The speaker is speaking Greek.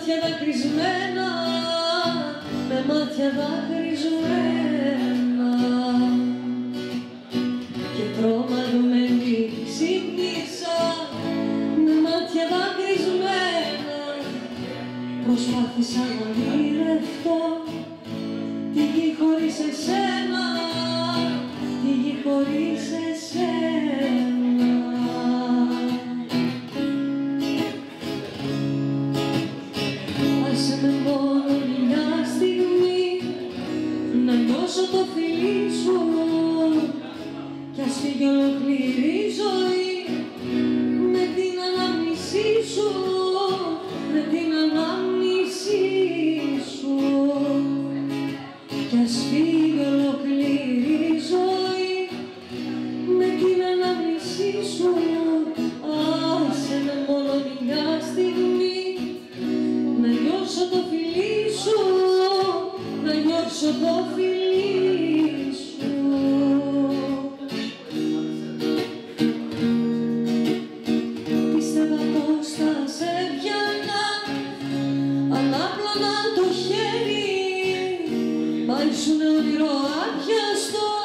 μάτια δακρυσμένα, με μάτια δακρυσμένα και τρομαγμένη ξύπνησα με μάτια δακρυσμένα. Προσπάθησα να ονειρευτώ τη γη χωρίς εσένα, τη γη χωρίς εσένα. Άσε με μόνο μια στιγμή να νιώσω το φιλί σου κι ας φύγει ολόκληρη η ζωή με την ανάμνησή σου, με την ανάμνησή σου κι ας φύγει ολόκληρη η ζωή με την ανάμνησή σου. Άσε με μόνο μια στιγμή να νιώσω το φιλί σου, να νιώσω το φιλί σου. Πίστευα πως θα σε πιάνα, ανάπλωνα το χέρι, μα ήσουν όνειρο άπιαστο